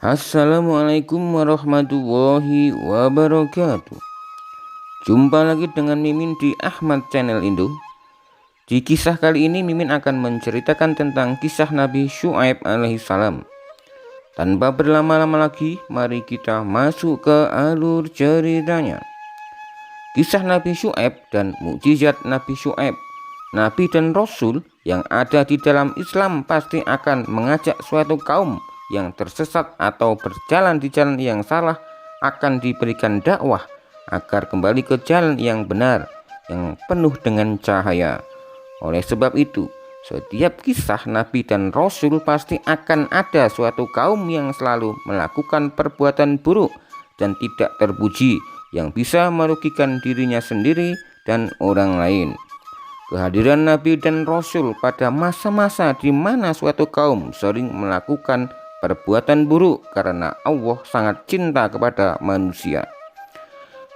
Assalamualaikum warahmatullahi wabarakatuh. Jumpa lagi dengan Mimin di Ahmad Channel Indo. Di kisah kali ini Mimin akan menceritakan tentang kisah Nabi Syu'aib alaihissalam. Tanpa berlama-lama lagi, mari kita masuk ke alur ceritanya. Kisah Nabi Syu'aib dan mukjizat Nabi Syu'aib. Nabi dan Rasul yang ada di dalam Islam pasti akan mengajak suatu kaum yang tersesat atau berjalan di jalan yang salah akan diberikan dakwah agar kembali ke jalan yang benar, yang penuh dengan cahaya. Oleh sebab itu, setiap kisah Nabi dan Rasul pasti akan ada suatu kaum yang selalu melakukan perbuatan buruk dan tidak terpuji, yang bisa merugikan dirinya sendiri dan orang lain. Kehadiran Nabi dan Rasul pada masa-masa di mana suatu kaum sering melakukan perbuatan buruk karena Allah sangat cinta kepada manusia.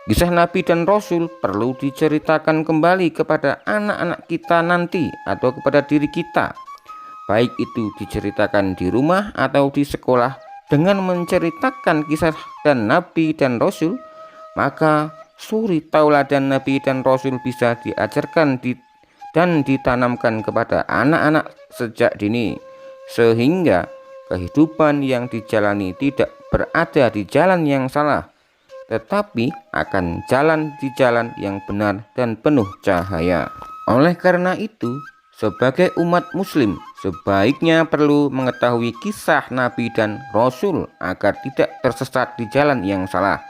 Kisah Nabi dan Rasul perlu diceritakan kembali kepada anak-anak kita nanti atau kepada diri kita, baik itu diceritakan di rumah atau di sekolah. Dengan menceritakan kisah dan Nabi dan Rasul, maka suri tauladan Nabi dan Rasul bisa diajarkan dan ditanamkan kepada anak-anak sejak dini, sehingga kehidupan yang dijalani tidak berada di jalan yang salah, tetapi akan jalan di jalan yang benar dan penuh cahaya. Oleh karena itu, sebagai umat muslim, sebaiknya perlu mengetahui kisah Nabi dan Rasul agar tidak tersesat di jalan yang salah,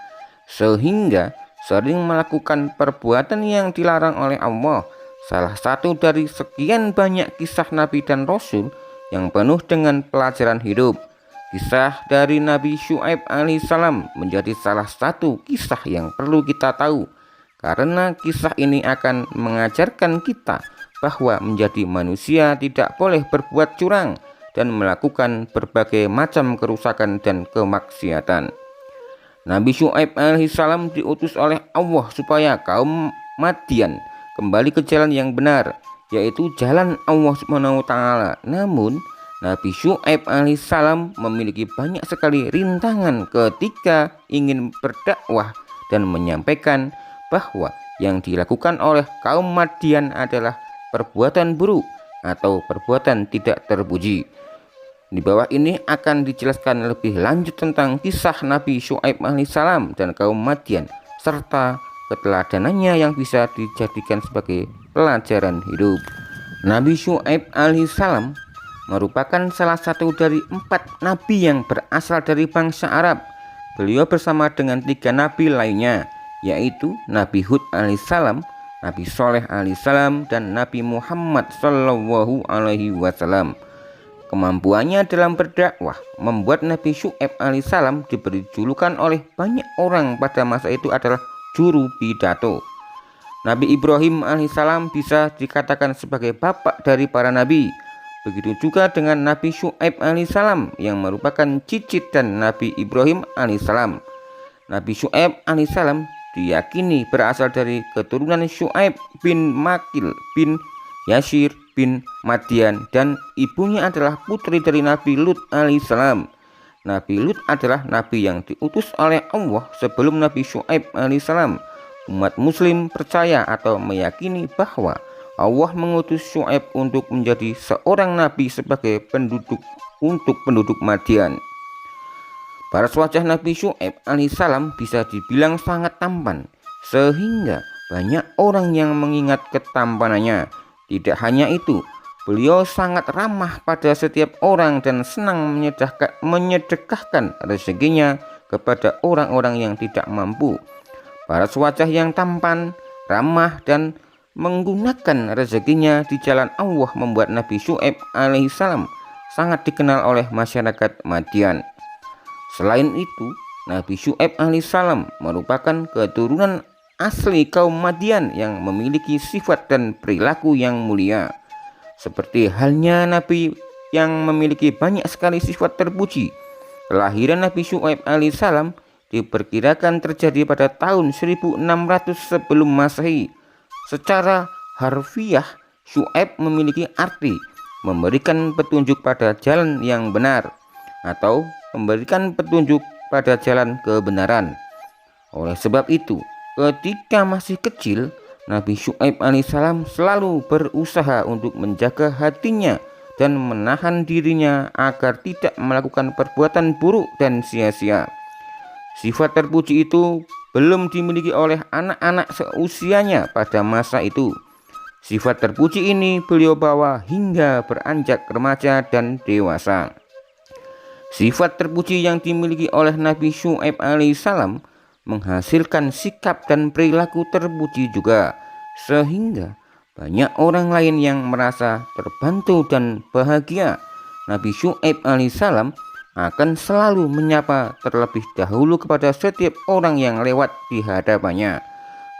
sehingga sering melakukan perbuatan yang dilarang oleh Allah. Salah satu dari sekian banyak kisah Nabi dan Rasul yang penuh dengan pelajaran hidup, kisah dari Nabi Syu'aib alaihissalam menjadi salah satu kisah yang perlu kita tahu, karena kisah ini akan mengajarkan kita bahwa menjadi manusia tidak boleh berbuat curang dan melakukan berbagai macam kerusakan dan kemaksiatan. Nabi Syu'aib alaihissalam diutus oleh Allah supaya kaum Madian kembali ke jalan yang benar, yaitu jalan Allah Subhanahu wa Ta'ala. Namun Nabi Syu'aib alaihissalam memiliki banyak sekali rintangan ketika ingin berdakwah dan menyampaikan bahwa yang dilakukan oleh kaum Madian adalah perbuatan buruk atau perbuatan tidak terpuji. Di bawah ini akan dijelaskan lebih lanjut tentang kisah Nabi Syu'aib alaihissalam dan kaum Madian, serta keteladanannya yang bisa dijadikan sebagai pelajaran hidup. Nabi Syu'aib alaihissalam merupakan salah satu dari 4 nabi yang berasal dari bangsa Arab. Beliau bersama dengan 3 nabi lainnya, yaitu Nabi Hud alaihissalam, Nabi Soleh alaihissalam, dan Nabi Muhammad sallallahu alaihi wasallam. Kemampuannya dalam berdakwah membuat Nabi Syu'aib alaihissalam diberi julukan oleh banyak orang pada masa itu adalah juru pidato. Nabi Ibrahim alaihissalam bisa dikatakan sebagai bapak dari para nabi. Begitu juga dengan Nabi Syu'aib alaihissalam yang merupakan cicit dan Nabi Ibrahim alaihissalam. Nabi Syu'aib alaihissalam diyakini berasal dari keturunan Syu'aib bin Makil bin Yashir bin Madian, dan ibunya adalah putri dari Nabi Lut alaihissalam. Nabi Lut adalah nabi yang diutus oleh Allah sebelum Nabi Syu'aib alaihissalam. Umat muslim percaya atau meyakini bahwa Allah mengutus Syu'aib untuk menjadi seorang nabi sebagai penduduk Madian. Paras wajah Nabi Syu'aib alaihissalam bisa dibilang sangat tampan, sehingga banyak orang yang mengingat ketampanannya. Tidak hanya itu, beliau sangat ramah pada setiap orang dan senang menyedekahkan rezekinya kepada orang-orang yang tidak mampu. Paras wajah yang tampan, ramah, dan menggunakan rezekinya di jalan Allah membuat Nabi Syu'aib alaihissalam sangat dikenal oleh masyarakat Madian. Selain itu, Nabi Syu'aib alaihissalam merupakan keturunan asli kaum Madian yang memiliki sifat dan perilaku yang mulia. Seperti halnya Nabi yang memiliki banyak sekali sifat terpuji, kelahiran Nabi Syu'aib alaihissalam diperkirakan terjadi pada tahun 1600 sebelum Masehi. Secara harfiah, Syu'aib memiliki arti memberikan petunjuk pada jalan yang benar, atau memberikan petunjuk pada jalan kebenaran. Oleh sebab itu, ketika masih kecil, Nabi Syuaib alaihissalam selalu berusaha untuk menjaga hatinya dan menahan dirinya agar tidak melakukan perbuatan buruk dan sia-sia. Sifat terpuji itu belum dimiliki oleh anak-anak seusianya pada masa itu. Sifat terpuji ini beliau bawa hingga beranjak remaja dan dewasa. Sifat terpuji yang dimiliki oleh Nabi Syuaib alaihissalam menghasilkan sikap dan perilaku terpuji juga, sehingga banyak orang lain yang merasa terbantu dan bahagia. Nabi Syuaib alaihissalam akan selalu menyapa terlebih dahulu kepada setiap orang yang lewat di hadapannya.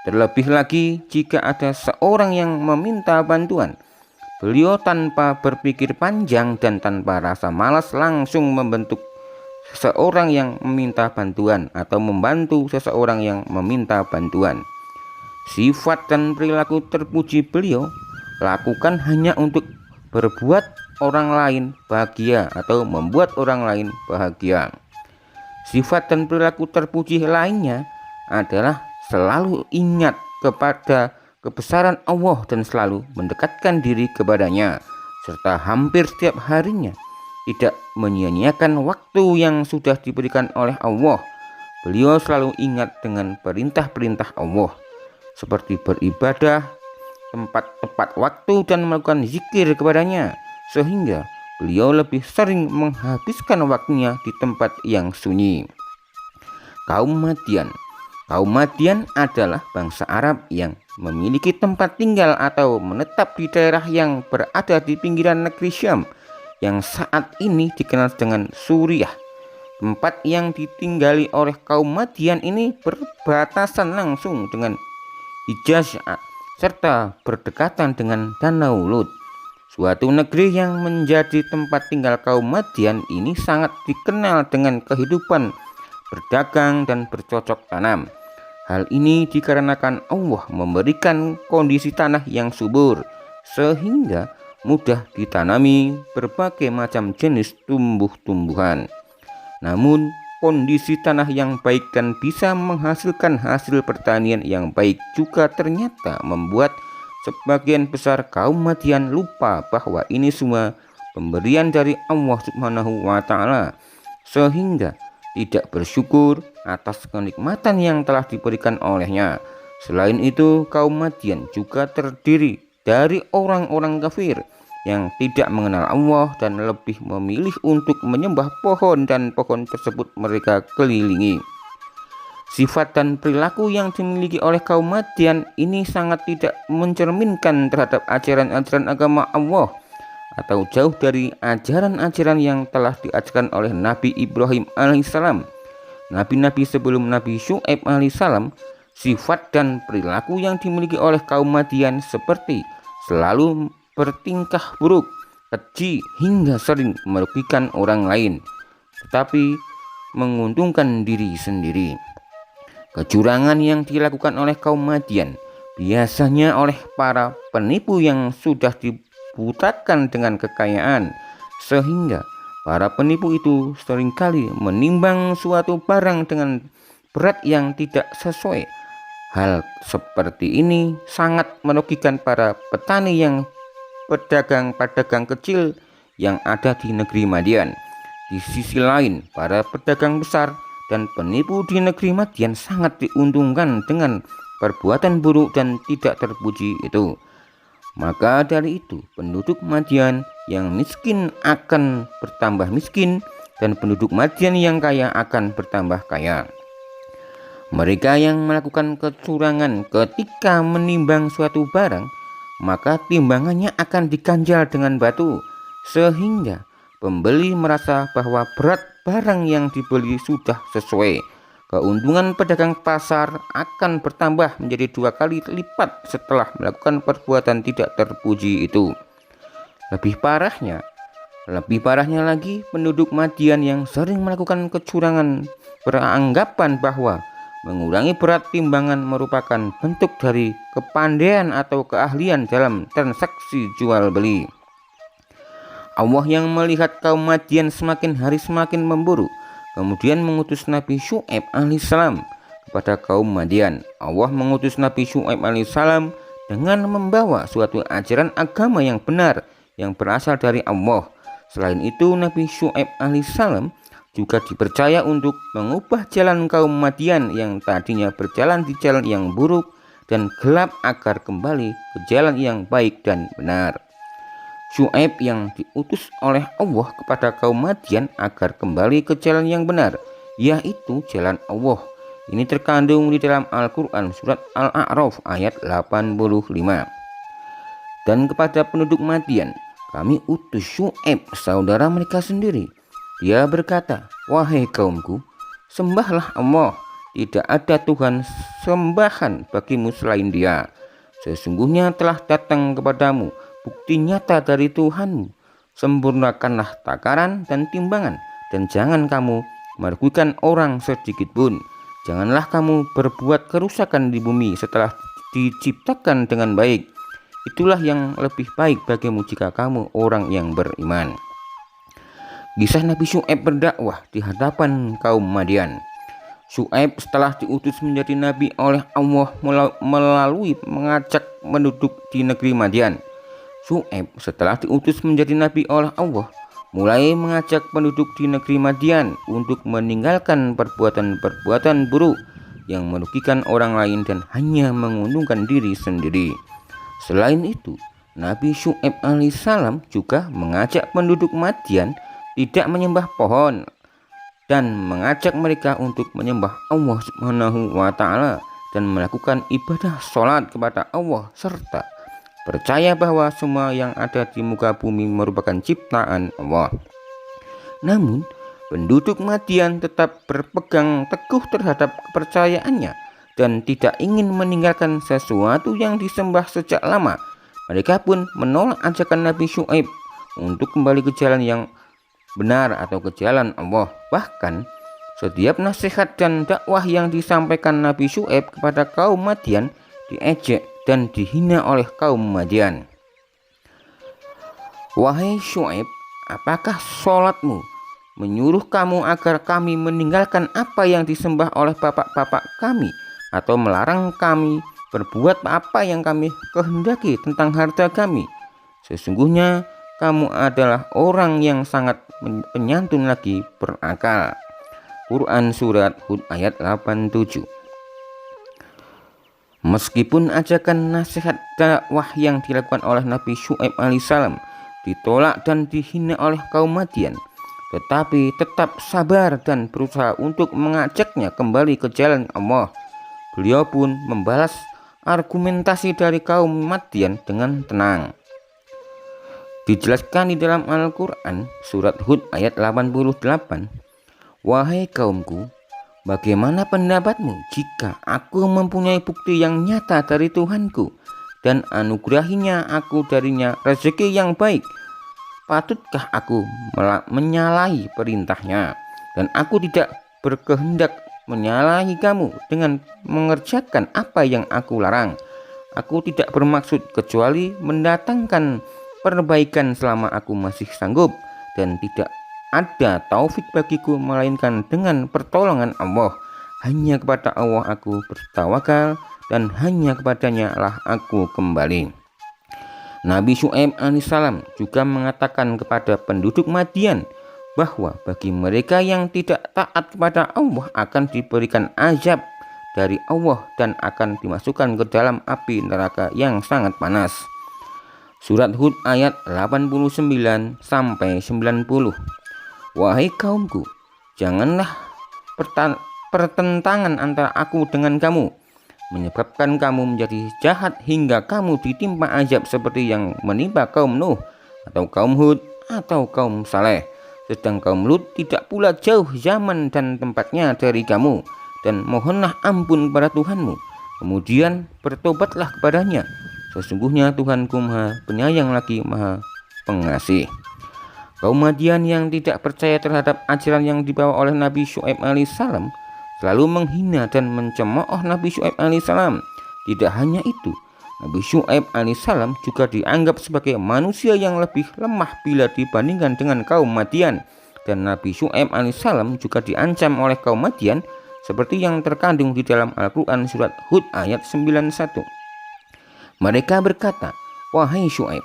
Terlebih lagi jika ada seorang yang meminta bantuan, beliau tanpa berpikir panjang dan tanpa rasa malas langsung membentuk seseorang yang meminta bantuan atau membantu seseorang yang meminta bantuan. Sifat dan perilaku terpuji beliau lakukan hanya untuk berbuat orang lain bahagia atau membuat orang lain bahagia. Sifat dan perilaku terpuji lainnya adalah selalu ingat kepada kebesaran Allah dan selalu mendekatkan diri kepadanya, serta hampir setiap harinya tidak menyia-nyiakan waktu yang sudah diberikan oleh Allah. Beliau selalu ingat dengan perintah-perintah Allah, seperti beribadah tepat waktu dan melakukan zikir kepadanya, sehingga beliau lebih sering menghabiskan waktunya di tempat yang sunyi. Kaum Madian adalah bangsa Arab yang memiliki tempat tinggal atau menetap di daerah yang berada di pinggiran negeri Syam yang saat ini dikenal dengan Suriah. Tempat yang ditinggali oleh kaum Madian ini berbatasan langsung dengan Hijaz serta berdekatan dengan Danau Lut. Suatu negeri yang menjadi tempat tinggal kaum Madian ini sangat dikenal dengan kehidupan berdagang dan bercocok tanam. Hal ini dikarenakan Allah memberikan kondisi tanah yang subur sehingga mudah ditanami berbagai macam jenis tumbuh-tumbuhan. Namun kondisi tanah yang baik dan bisa menghasilkan hasil pertanian yang baik juga ternyata membuat sebagian besar kaum Madian lupa bahwa ini semua pemberian dari Allah Subhanahu wa Ta'ala, sehingga tidak bersyukur atas kenikmatan yang telah diberikan olehnya. Selain itu, kaum Madian juga terdiri dari orang-orang kafir yang tidak mengenal Allah dan lebih memilih untuk menyembah pohon dan pohon tersebut mereka kelilingi. Sifat dan perilaku yang dimiliki oleh kaum Madian ini sangat tidak mencerminkan terhadap ajaran-ajaran agama Allah atau jauh dari ajaran-ajaran yang telah diajarkan oleh Nabi Ibrahim alaihissalam, nabi-nabi sebelum Nabi Syuaib alaihissalam. Sifat dan perilaku yang dimiliki oleh kaum Madian seperti selalu bertingkah buruk, keji, hingga sering merugikan orang lain, tetapi menguntungkan diri sendiri. Kecurangan yang dilakukan oleh kaum Madian biasanya oleh para penipu yang sudah dibutakan dengan kekayaan, sehingga para penipu itu seringkali menimbang suatu barang dengan berat yang tidak sesuai. Hal seperti ini sangat merugikan para petani yang pedagang kecil yang ada di negeri Madian. Di sisi lain, para pedagang besar dan penipu di negeri Madian sangat diuntungkan dengan perbuatan buruk dan tidak terpuji itu. Maka dari itu, penduduk Madian yang miskin akan bertambah miskin dan penduduk Madian yang kaya akan bertambah kaya. Mereka yang melakukan kecurangan ketika menimbang suatu barang, maka timbangannya akan diganjal dengan batu, sehingga pembeli merasa bahwa berat barang yang dibeli sudah sesuai. Keuntungan pedagang pasar akan bertambah menjadi 2 kali lipat setelah melakukan perbuatan tidak terpuji itu. Lebih parahnya lagi, penduduk Madian yang sering melakukan kecurangan beranggapan bahwa mengurangi berat timbangan merupakan bentuk dari kepandaian atau keahlian dalam transaksi jual beli. Allah yang melihat kaum Madian semakin hari semakin memburuk kemudian mengutus Nabi Syu'aib alaihissalam kepada kaum Madian. Allah mengutus Nabi Syu'aib alaihissalam dengan membawa suatu ajaran agama yang benar yang berasal dari Allah. Selain itu, Nabi Syu'aib alaihissalam juga dipercaya untuk mengubah jalan kaum Madian yang tadinya berjalan di jalan yang buruk dan gelap agar kembali ke jalan yang baik dan benar. Syu'aib yang diutus oleh Allah kepada kaum Madian agar kembali ke jalan yang benar, yaitu jalan Allah. Ini terkandung di dalam Al-Quran surat Al-A'raf ayat 85. Dan kepada penduduk Madian kami utus Syu'aib, saudara mereka sendiri. Dia berkata, wahai kaumku, sembahlah Allah, tidak ada Tuhan sembahan bagimu selain Dia. Sesungguhnya telah datang kepadamu bukti nyata dari Tuhanmu. Sempurnakanlah takaran dan timbangan, dan jangan kamu merugikan orang sedikit pun. Janganlah kamu berbuat kerusakan di bumi setelah diciptakan dengan baik. Itulah yang lebih baik bagimu jika kamu orang yang beriman. Kisah Nabi Syu'aib berdakwah di hadapan kaum Madian. Syu'aib setelah diutus menjadi nabi oleh Allah melalui mengajak penduduk di negeri Madian. Syu'aib setelah diutus menjadi nabi oleh Allah mulai mengajak penduduk di negeri Madian untuk meninggalkan perbuatan-perbuatan buruk yang merugikan orang lain dan hanya menguntungkan diri sendiri. Selain itu, Nabi Syu'aib alaihissalam juga mengajak penduduk Madian tidak menyembah pohon dan mengajak mereka untuk menyembah Allah Subhanahu wa Ta'ala dan melakukan ibadah sholat kepada Allah serta percaya bahwa semua yang ada di muka bumi merupakan ciptaan Allah. Namun, penduduk Madian tetap berpegang teguh terhadap kepercayaannya dan tidak ingin meninggalkan sesuatu yang disembah sejak lama. Mereka pun menolak ajakan Nabi Syu'aib untuk kembali ke jalan yang benar atau ke jalan Allah. Bahkan setiap nasihat dan dakwah yang disampaikan Nabi Syu'aib kepada kaum Madian diejek dan dihina oleh kaum Madian. Wahai Syu'aib, apakah sholatmu menyuruh kamu agar kami meninggalkan apa yang disembah oleh bapak-bapak kami, atau melarang kami berbuat apa yang kami kehendaki tentang harta kami? Sesungguhnya kamu adalah orang yang sangat penyantun lagi berakal. Quran surat Hud ayat 87. Meskipun ajakan nasihat dakwah yang dilakukan oleh Nabi Syu'aib alaihissalam ditolak dan dihina oleh kaum Madian, tetapi tetap sabar dan berusaha untuk mengajaknya kembali ke jalan Allah. Beliau pun membalas argumentasi dari kaum Madian dengan tenang. Dijelaskan di dalam Al-Quran surat Hud ayat 88, wahai kaumku, bagaimana pendapatmu jika aku mempunyai bukti yang nyata dari Tuhanku dan anugerahinya aku darinya rezeki yang baik? Patutkah aku menyalahi perintahnya? Dan aku tidak berkehendak menyalahi kamu dengan mengerjakan apa yang aku larang. Aku tidak bermaksud kecuali mendatangkan perbaikan selama aku masih sanggup, dan tidak ada taufik bagiku melainkan dengan pertolongan Allah. Hanya kepada Allah aku bertawakal dan hanya kepadanya lah aku kembali. Nabi Syu'aib alaihissalam juga mengatakan kepada penduduk Madian bahwa bagi mereka yang tidak taat kepada Allah akan diberikan azab dari Allah dan akan dimasukkan ke dalam api neraka yang sangat panas. Surat Hud ayat 89-90. Wahai kaumku, janganlah pertentangan antara aku dengan kamu menyebabkan kamu menjadi jahat hingga kamu ditimpa azab seperti yang menimpa kaum Nuh atau kaum Hud atau kaum Saleh. Sedang kaum Lut tidak pula jauh zaman dan tempatnya dari kamu, dan mohonlah ampun kepada Tuhanmu, kemudian bertobatlah kepadanya. Sesungguhnya Tuhanku Maha Penyayang lagi Maha Pengasih. Kaum Madian yang tidak percaya terhadap ajaran yang dibawa oleh Nabi Syu'aib alaihissalam selalu menghina dan mencemooh Nabi Syu'aib alaihissalam. Tidak hanya itu, Nabi Syu'aib alaihissalam juga dianggap sebagai manusia yang lebih lemah bila dibandingkan dengan kaum Madian. dan Nabi Syu'aib alaihissalam juga diancam oleh kaum Madian seperti yang terkandung di dalam Al-Quran surat Hud ayat 91. Mereka berkata, "Wahai Syu'aib,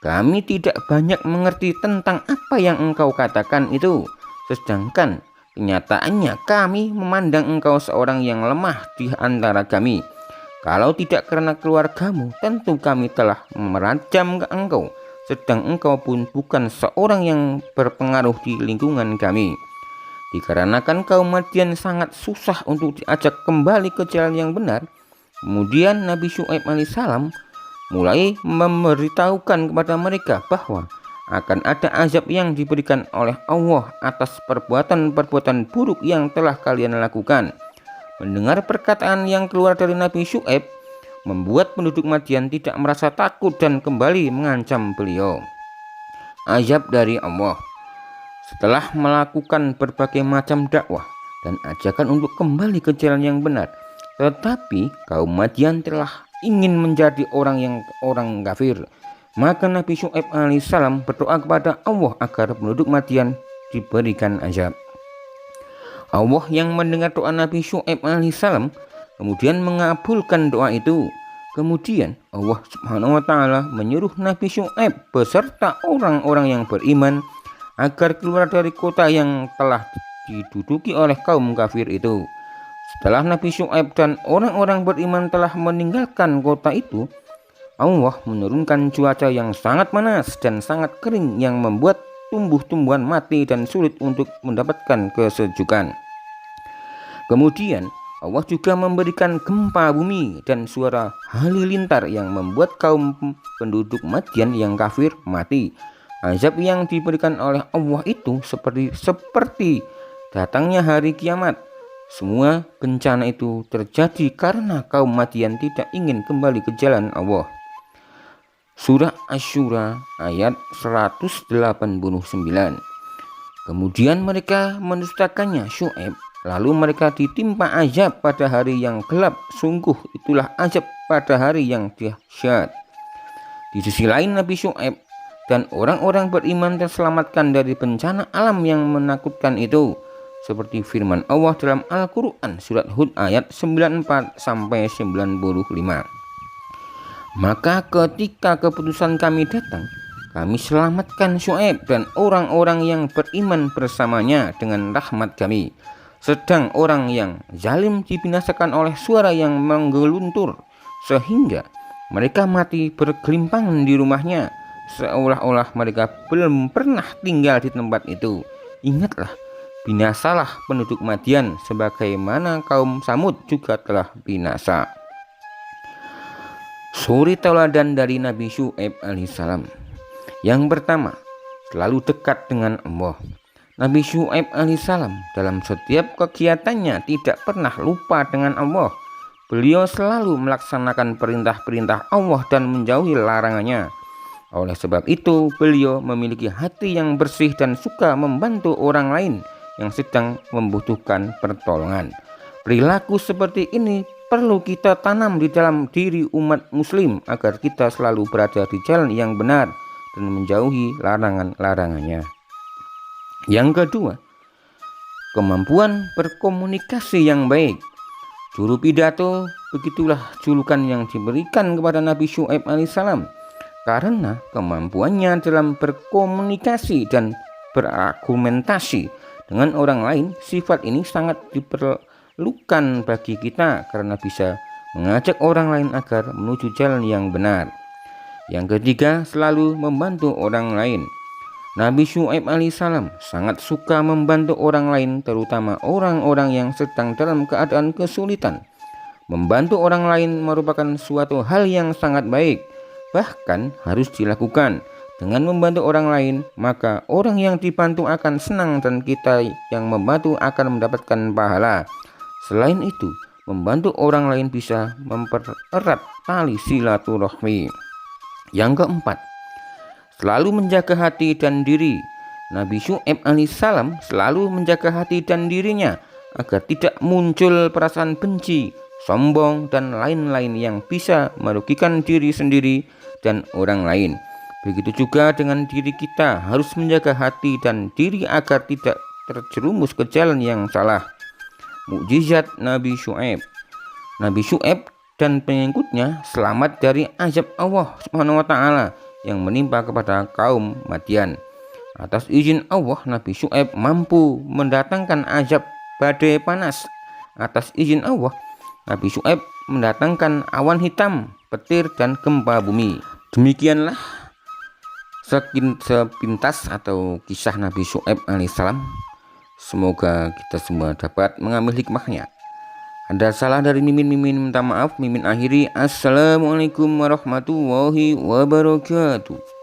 kami tidak banyak mengerti tentang apa yang engkau katakan itu, sedangkan kenyataannya kami memandang engkau seorang yang lemah di antara kami. Kalau tidak karena keluargamu, tentu kami telah merajam engkau, sedang engkau pun bukan seorang yang berpengaruh di lingkungan kami." Dikarenakan kaum Madian sangat susah untuk diajak kembali ke jalan yang benar, kemudian Nabi Syu'aib alaihissalam mulai memberitahukan kepada mereka bahwa akan ada azab yang diberikan oleh Allah atas perbuatan-perbuatan buruk yang telah kalian lakukan. Mendengar perkataan yang keluar dari Nabi Syu'aib membuat penduduk Madian tidak merasa takut dan kembali mengancam beliau. Azab dari Allah. Setelah melakukan berbagai macam dakwah dan ajakan untuk kembali ke jalan yang benar, tetapi kaum Madian telah ingin menjadi orang kafir, maka Nabi Syu'aib alaihissalam berdoa kepada Allah agar penduduk Madian diberikan azab. Allah yang mendengar doa Nabi Syu'aib alaihissalam kemudian mengabulkan doa itu. Kemudian Allah subhanahu wa ta'ala menyuruh Nabi Syu'aib beserta orang-orang yang beriman agar keluar dari kota yang telah diduduki oleh kaum kafir itu. Setelah Nabi Syu'aib dan orang-orang beriman telah meninggalkan kota itu, Allah menurunkan cuaca yang sangat panas dan sangat kering yang membuat tumbuh-tumbuhan mati dan sulit untuk mendapatkan kesejukan. Kemudian Allah juga memberikan gempa bumi dan suara halilintar yang membuat kaum penduduk Madian yang kafir mati. Azab yang diberikan oleh Allah itu seperti datangnya hari kiamat. Semua bencana itu terjadi karena kaum Madian tidak ingin kembali ke jalan Allah. Surah Asy-Syura ayat 189. Kemudian mereka mendustakannya Syu'aib, lalu mereka ditimpa azab pada hari yang gelap. Sungguh itulah azab pada hari yang dahsyat. Di sisi lain Nabi Syu'aib dan orang-orang beriman terselamatkan dari bencana alam yang menakutkan itu, seperti firman Allah dalam Al-Quran surat Hud ayat 94-95. Maka ketika keputusan kami datang, kami selamatkan Syu'aib dan orang-orang yang beriman bersamanya dengan rahmat kami. Sedang orang yang zalim dibinasakan oleh suara yang menggeluntur, sehingga mereka mati bergelimpangan di rumahnya, seolah-olah mereka belum pernah tinggal di tempat itu. Ingatlah, binasalah penduduk Madian sebagaimana kaum Samud juga telah binasa. Suri tauladan dari Nabi Syu'aib alaihissalam. Yang pertama, selalu dekat dengan Allah. Nabi Syu'aib alaihissalam dalam setiap kegiatannya tidak pernah lupa dengan Allah. Beliau selalu melaksanakan perintah-perintah Allah dan menjauhi larangannya. Oleh sebab itu, beliau memiliki hati yang bersih dan suka membantu orang lain yang sedang membutuhkan pertolongan. Perilaku seperti ini perlu kita tanam di dalam diri umat muslim agar kita selalu berada di jalan yang benar dan menjauhi larangan-larangannya. Yang kedua, kemampuan berkomunikasi yang baik. Juru pidato, begitulah julukan yang diberikan kepada Nabi Syu'aib alaihissalam, karena kemampuannya dalam berkomunikasi dan berargumentasi dengan orang lain. Sifat ini sangat diperlukan bagi kita karena bisa mengajak orang lain agar menuju jalan yang benar. Yang ketiga, selalu membantu orang lain. Nabi Syu'aib alaihissalam sangat suka membantu orang lain, terutama orang-orang yang sedang dalam keadaan kesulitan. Membantu orang lain merupakan suatu hal yang sangat baik, bahkan harus dilakukan. Dengan membantu orang lain, maka orang yang dibantu akan senang dan kita yang membantu akan mendapatkan pahala. Selain itu, membantu orang lain bisa mempererat tali silaturahmi. Yang keempat, selalu menjaga hati dan diri. Nabi Syu'aib alaihissalam selalu menjaga hati dan dirinya agar tidak muncul perasaan benci, sombong, dan lain-lain yang bisa merugikan diri sendiri dan orang lain. Begitu juga dengan diri kita, harus menjaga hati dan diri agar tidak terjerumus ke jalan yang salah. Mukjizat Nabi Syuaib. Nabi Syuaib dan pengikutnya selamat dari azab Allah Subhanahu wa taala yang menimpa kepada kaum Madian. Atas izin Allah, Nabi Syuaib mampu mendatangkan azab badai panas. Atas izin Allah, Nabi Syuaib mendatangkan awan hitam, petir, dan gempa bumi. Demikianlah sepintas atau kisah Nabi Syuaib alaihissalam. Semoga kita semua dapat mengambil hikmahnya. Ada salah dari Mimin minta maaf. Mimin akhiri. Assalamualaikum warahmatullahi wabarakatuh.